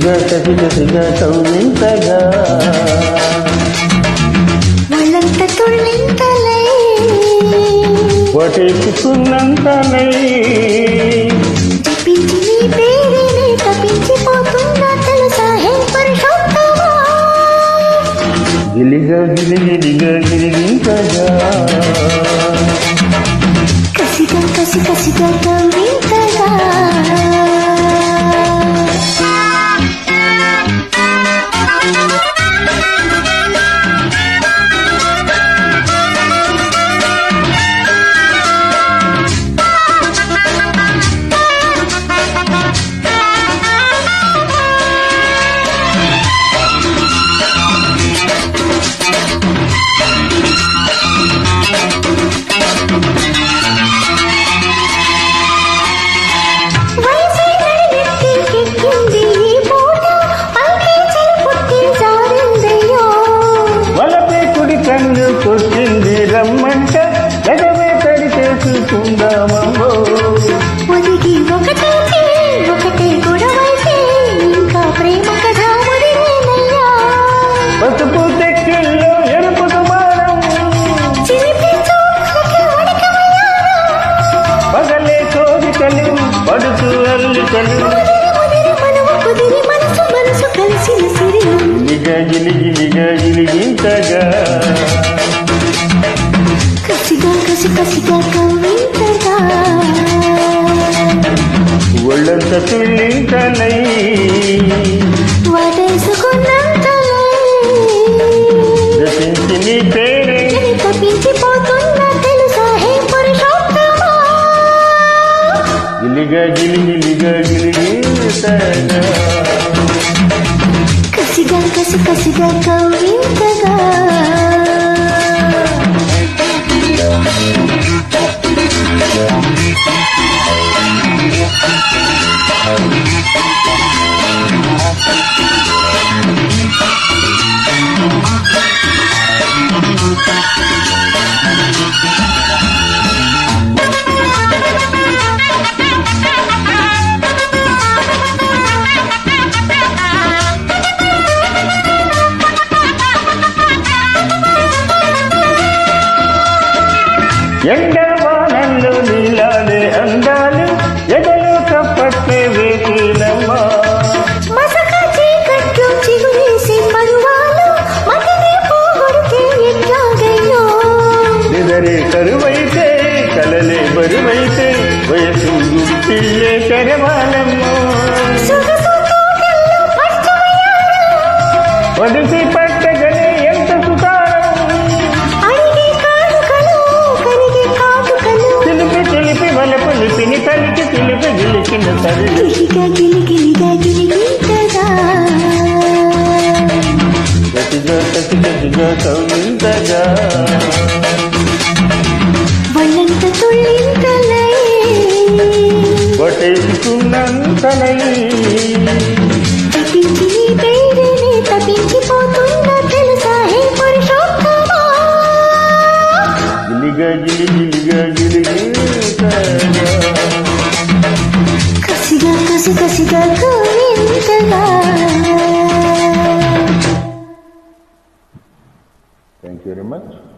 కసిగా కౌలింతగా వాళ్ళంత తుళ్ళింతలై వటేసుకున్నంతలై జపించి నీ పేరుని తప్పించిపోతున్నా తెలుసా హే పురుషోత్తమా గిలిగా గిలిగింతగా కసిగా కౌలింతగా కొట్టింది రమ్మంట ఎగవే తడి చేసుకుందామో ఒదిగి ఒకటే గొడవైతే ఇంకా ప్రేమ కథ ముదిరేనయ్యా పసుపు తెక్కిల్లో ఎరుపు దుమారం పగలే కోరికలు పడుతూ అల్లికలు మనసు కలిసిన సిరిలు గిలిగింతగా కసిగా కవింతగా ఒళ్ళంత తుళ్ళింతలై వాటేసుకున్నంతలై జపించి నీ పేరే తప్పించిపోతున్నా తెలుసా హే పురుషోత్తమా గిలిగింతగా కసిగా కవింతగా ఎండవానల్లో నీలాడే అందాలు ఎగలు కప్పట్లే వేకినమ్మా మసక చీకట్లు చిగురేసి పరువాలు మతిని పోగొడితే ఎట్లాగయ్యో నిదరే కరువైతే కలలే బరువైతే వయసు గుర్తిల్లే కరవాలమ్మో ఒడిసి పట్టగనే ఎంత సుతారం తెలిపి వలపులు తిని తలికి తెలిపి గిలికిన తల్లి గతిగా కౌలింతగా వాళ్ళంత తుళ్ళింతలై వటేసుకున్నంతలై తప్పించి నీ పేరుని తప్పించిపోతున్నా తెలుసా హే పురుషోత్తమా గిలిగింతగా కసిగా కవింతగా Thank you very much.